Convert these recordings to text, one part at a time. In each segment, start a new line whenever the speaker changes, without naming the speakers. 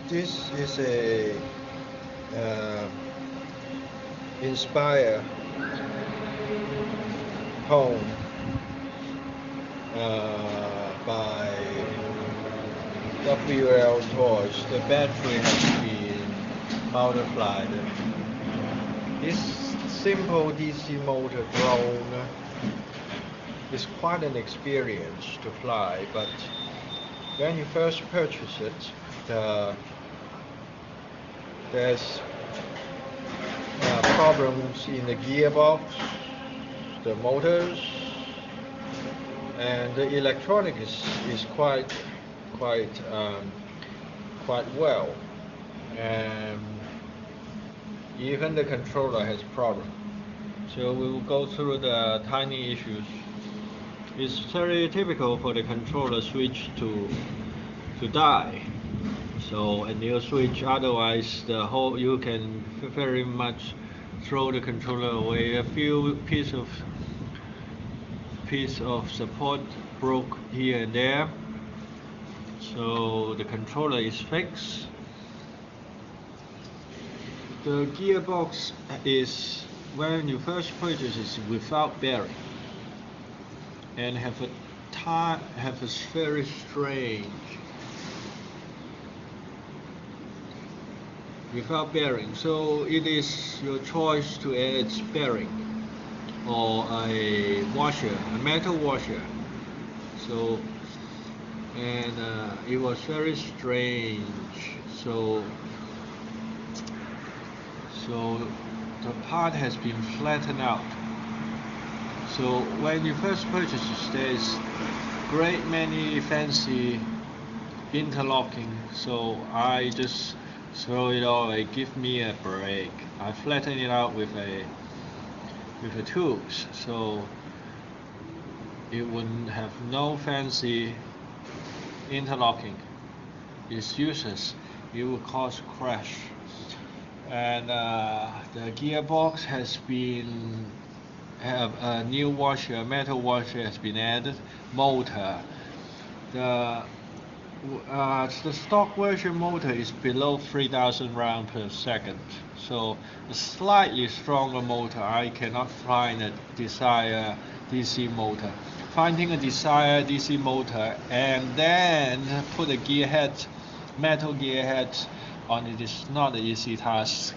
This is a inspired poem by Wltoys. The battery has been multiplied. This simple DC motor drone is quite an experience to fly, but when you first purchase it, there's problems in the gearbox, the motors, and the electronics is quite well, and even the controller has problem. So we will go through the tiny issues. It's very typical for the controller switch to die. So a new switch, otherwise you can very much throw the controller away. A few piece of support broke here and there, so the controller is fixed. The gearbox is, when you first purchase, is without bearing and have a very strange without bearing. So it is your choice to add bearing or a washer, a metal washer. So it was very strange. So the part has been flattened out. So when you first purchase it, there's great many fancy interlocking. So I just throw it away. Give me a break. I flatten it out with a tools, so it wouldn't have no fancy interlocking. It's useless. It will cause crash. And the gearbox has have a new washer, a metal washer has been added. Motor, the stock version motor is below 3,000 rounds per second, so a slightly stronger motor. I cannot find a desired DC motor. Finding a desired DC motor and then put a metal gear head on it is not an easy task.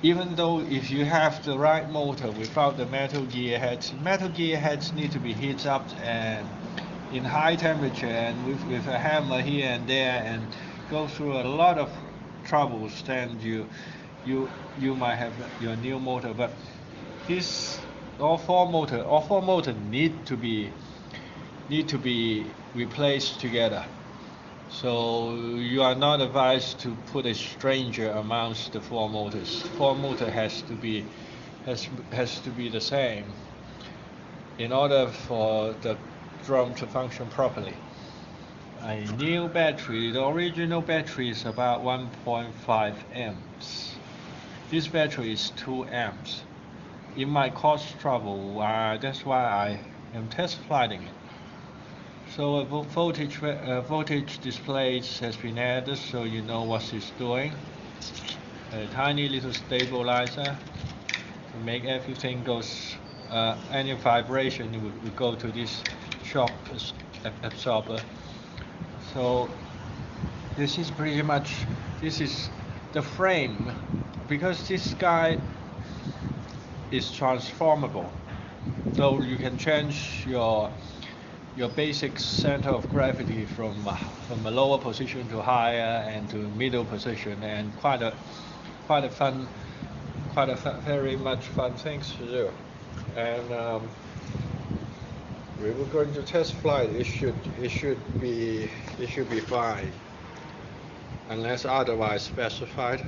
Even though if you have the right motor without the metal gear heads need to be heated up and in high temperature and with a hammer here and there, and go through a lot of troubles, then you might have your new motor. But this all four motor need to be replaced together. So you are not advised to put a stranger amongst the four motors. Four motor has to be the same in order for the drum to function properly. A new battery, the original battery is about 1.5 amps. This battery is 2 amps. It might cause trouble, that's why I am test flying it. So a voltage display has been added, so you know what it's doing. A tiny little stabilizer to make everything goes. Any vibration would go to this shock absorber. So this is pretty much, this is the frame, because this guy is transformable, so you can change your basic center of gravity from a lower position to higher and to middle position, and quite a very much fun things to do. And we were going to test flight. It should be fine, unless otherwise specified.